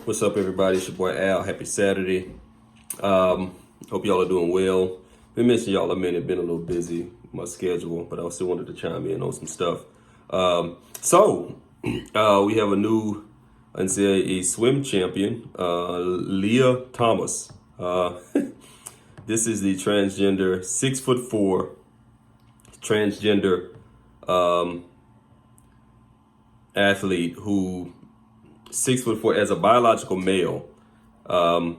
What's up, everybody? It's your boy Al. Happy Saturday. Hope y'all are doing well. Been missing y'all a minute. Been a little busy with my schedule, but I still wanted to chime in on some stuff. We have a new NCAA swim champion, Lia Thomas. This is the transgender 6'4" transgender athlete who 6'4" as a biological male, was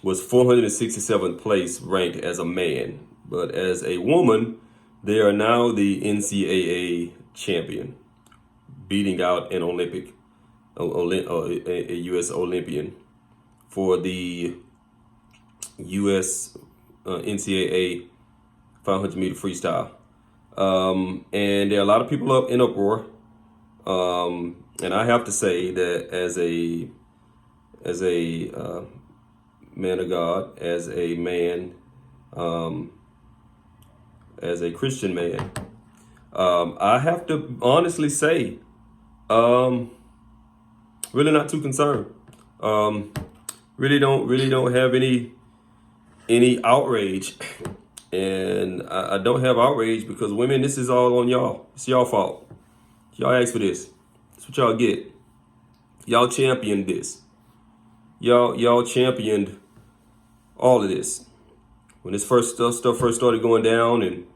467th place ranked as a man, but as a woman, they are now the NCAA champion, beating out an a U.S. Olympian for the U.S. NCAA 500 meter freestyle. And there are a lot of people up in uproar. And I have to say that as a man of God, as a man, as a Christian man, I have to honestly say, really not too concerned. Really don't have any outrage, and I don't have outrage because women, this is all on y'all. It's y'all fault. Y'all asked for this. That's what y'all get. Y'all championed this. Y'all championed all of this. When this stuff first started going down and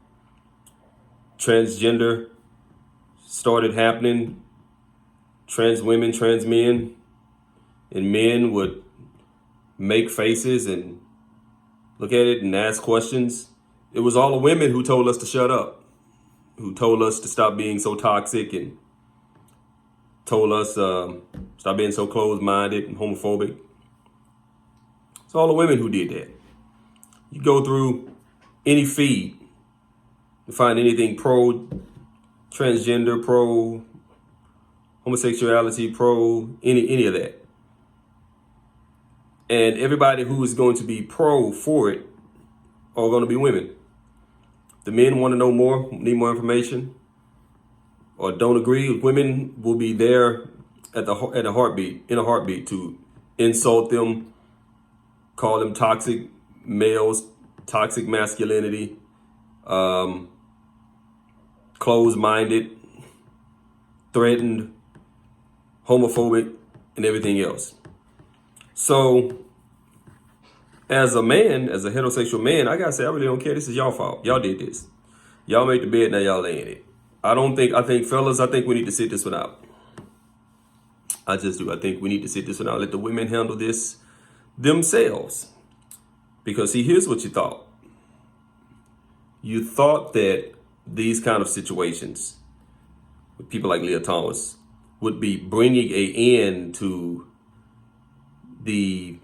transgender started happening, trans women, trans men, and men would make faces and look at it and ask questions. It was all the women who told us to shut up, who told us to stop being so toxic and told us stop being so closed-minded and homophobic. It's all the women who did that. You go through any feed, you find anything pro-transgender, pro-homosexuality, pro any of that. And everybody who is going to be pro for it are going to be women. The men want to know more, need more information, or don't agree. Women will be there in a heartbeat to insult them, call them toxic males, toxic masculinity, closed-minded, threatened, homophobic, and everything else. So, as a man, as a heterosexual man, I gotta say, I really don't care. This is y'all fault. Y'all did this. Y'all made the bed, now y'all laying it. I think fellas, I think we need to sit this one out. I just do. I think we need to sit this one out. Let the women handle this themselves. Because see, here's what you thought. You thought that these kind of situations with people like Lia Thomas would be bringing an end to the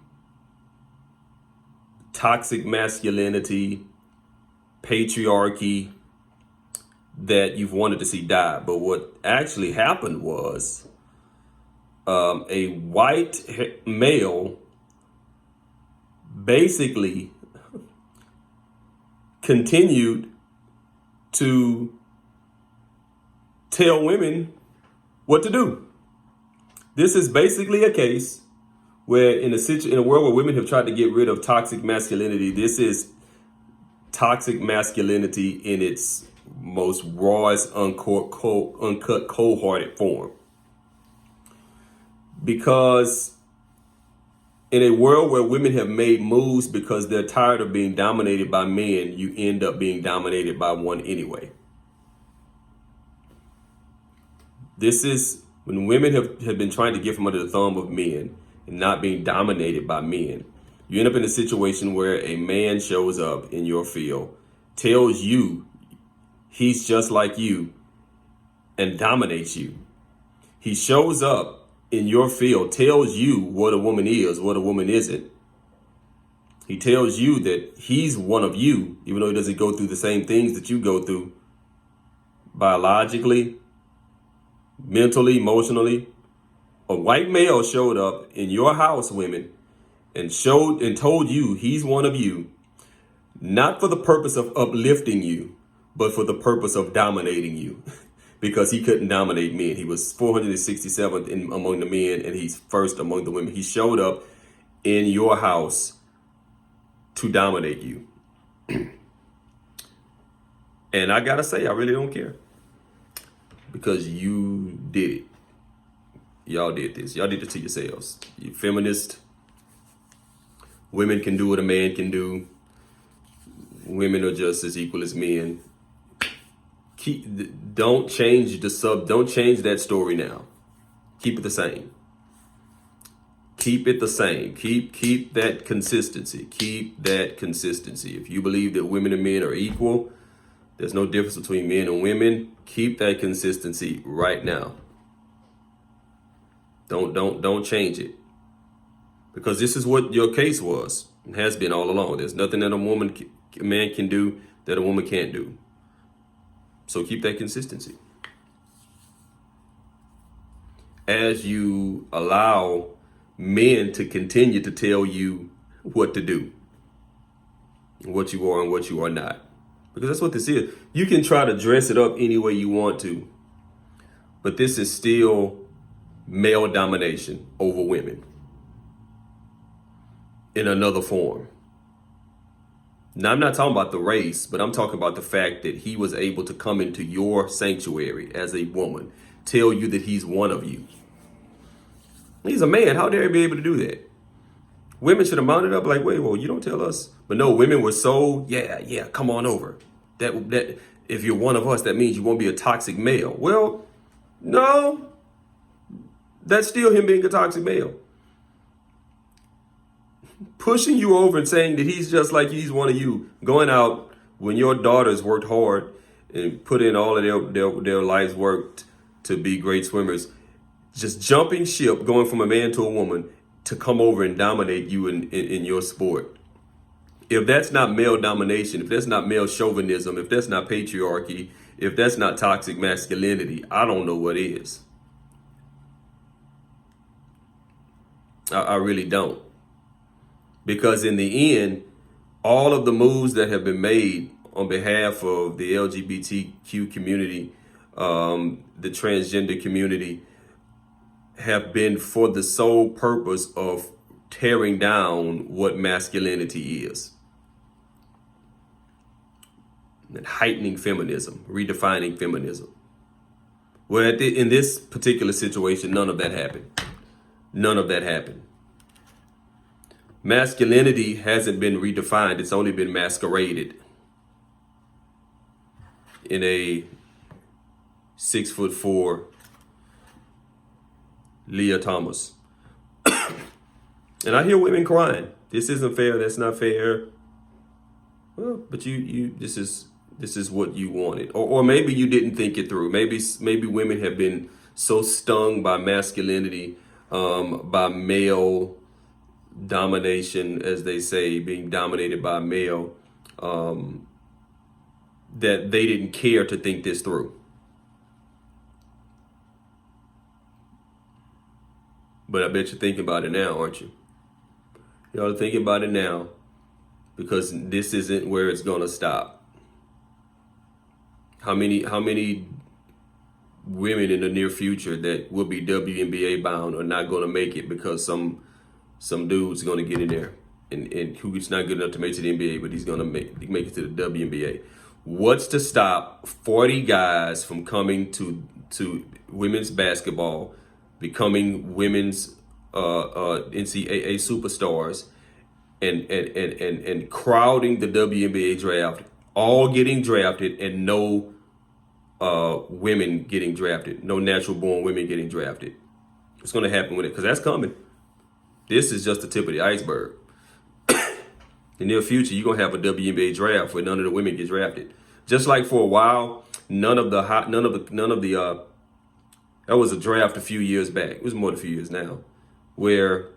toxic masculinity, patriarchy that you've wanted to see die. But what actually happened was a white male basically continued to tell women what to do. This is basically a case where in a world where women have tried to get rid of toxic masculinity, this is toxic masculinity in its most rawest, uncut, cold-hearted form. Because in a world where women have made moves because they're tired of being dominated by men, you end up being dominated by one anyway. This is when women have been trying to get from under the thumb of men and not being dominated by men. You end up in a situation where a man shows up in your field, tells you he's just like you, and dominates you. He shows up in your field, tells you what a woman is, what a woman isn't. He tells you that he's one of you, even though he doesn't go through the same things that you go through biologically, mentally, emotionally. A white male showed up in your house, women, and told you he's one of you, not for the purpose of uplifting you, but for the purpose of dominating you. because he couldn't dominate men. He was 467th among the men, and he's first among the women. He showed up in your house to dominate you. And I gotta say, I really don't care, because you did it. Y'all did this. Y'all did it to yourselves. You feminist. Women can do what a man can do. Women are just as equal as men. Don't change that story now. Keep it the same. Keep it the same. Keep that consistency. Keep that consistency. If you believe that women and men are equal, there's no difference between men and women, keep that consistency right now. Don't change it. Because this is what your case was and has been all along. There's nothing that a man can do that a woman can't do. So keep that consistency. As you allow men to continue to tell you what to do, what you are and what you are not. Because that's what this is. You can try to dress it up any way you want to, but this is still male domination over women in another form. Now, I'm not talking about the race, but I'm talking about the fact that he was able to come into your sanctuary as a woman, tell you that he's one of you. He's a man. How dare he be able to do that? Women should have mounted up like, wait, well, you don't tell us. But no, women were so, yeah, come on over. That if you're one of us, that means you won't be a toxic male. Well, no, that's still him being a toxic male. Pushing you over and saying that he's just like he's one of you, going out when your daughters worked hard and put in all of their life's work to be great swimmers, just jumping ship, going from a man to a woman to come over and dominate you in your sport. If that's not male domination, if that's not male chauvinism, if that's not patriarchy, if that's not toxic masculinity, I don't know what is. I really don't. Because in the end, all of the moves that have been made on behalf of the LGBTQ community, the transgender community, have been for the sole purpose of tearing down what masculinity is. And heightening feminism, redefining feminism. Well, in this particular situation, none of that happened. None of that happened. Masculinity hasn't been redefined. It's only been masqueraded in a 6'4" Lia Thomas. And I hear women crying. This isn't fair. That's not fair. Well, but this is what you wanted. Or maybe you didn't think it through. Maybe women have been so stung by masculinity, by male domination, as they say, being dominated by a male, that they didn't care to think this through. But I bet you're thinking about it now, aren't you? Y'all are thinking about it now, because this isn't where it's gonna stop. How many women in the near future that will be WNBA bound are not gonna make it because some dude's gonna get in there and who's not good enough to make it to the NBA, but he's gonna make it to the WNBA. What's to stop 40 guys from coming to women's basketball, becoming women's NCAA superstars, and crowding the WNBA draft, all getting drafted, and no women getting drafted, no natural born women getting drafted? What's going to happen with it? Because that's coming. This is just the tip of the iceberg. In the near future, you're going to have a WNBA draft where none of the women get drafted. Just like for a while, none of the that was a draft a few years back. It was more than a few years now, where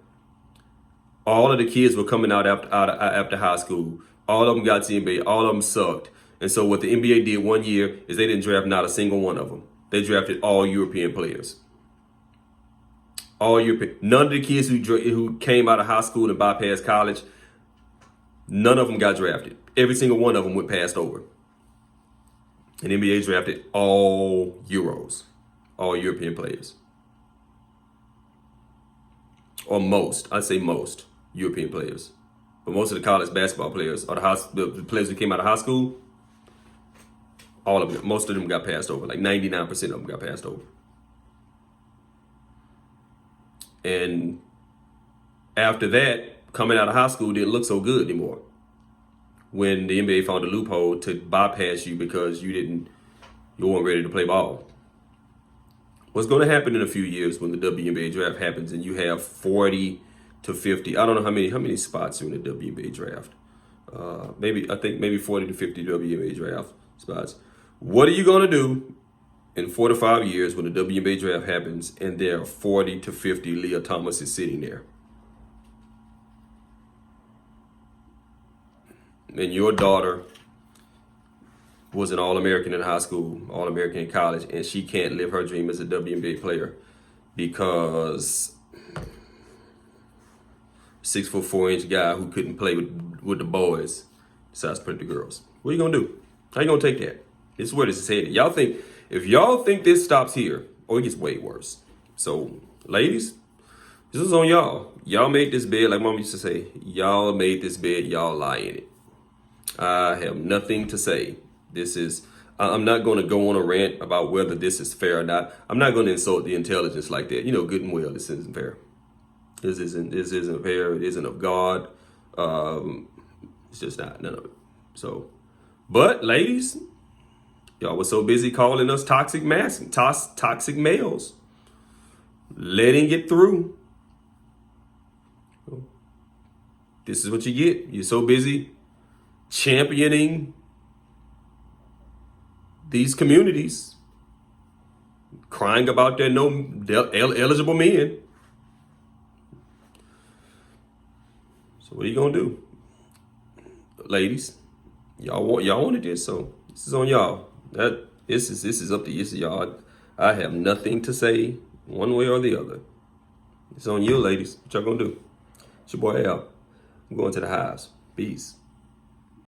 all of the kids were coming out after high school. All of them got to the NBA. All of them sucked. And so what the NBA did one year is they didn't draft not a single one of them. They drafted all European players. All European. None of the kids who came out of high school and bypassed college, none of them got drafted. Every single one of them went passed over. And NBA drafted all Euros, all European players. Or most, I'd say most European players. But most of the college basketball players, or the players who came out of high school, all of them, most of them got passed over. Like 99% of them got passed over. And after that, coming out of high school didn't look so good anymore. When the NBA found a loophole to bypass you because you weren't ready to play ball. What's going to happen in a few years when the WNBA draft happens and you have 40 to 50, I don't know how many spots are in the WNBA draft. I think maybe 40 to 50 WNBA draft spots. What are you going to do in 4 to 5 years when the WNBA draft happens and there are 40 to 50 Lia Thomas is sitting there? And your daughter was an All-American in high school, All-American in college, and she can't live her dream as a WNBA player because 6'4" guy who couldn't play with the boys decides to play with the girls. What are you gonna do? How you gonna take that? This is where this is headed. If y'all think this stops here, it gets way worse. So, ladies, this is on y'all. Y'all made this bed, like Mom used to say. Y'all made this bed, y'all lie in it. I have nothing to say. I'm not going to go on a rant about whether this is fair or not. I'm not going to insult the intelligence like that. Good and well, this isn't fair. This isn't fair. It isn't of God. It's just not, none of it. So, but ladies, y'all were so busy calling us toxic males, letting it through. This is what you get. You're so busy championing these communities, crying about their eligible men. So what are you gonna do, ladies? Y'all wanted this, so this is on y'all. This is up to y'all. I have nothing to say one way or the other. It's on you, ladies. What y'all gonna do? It's your boy Al. I'm going to the highs. Peace.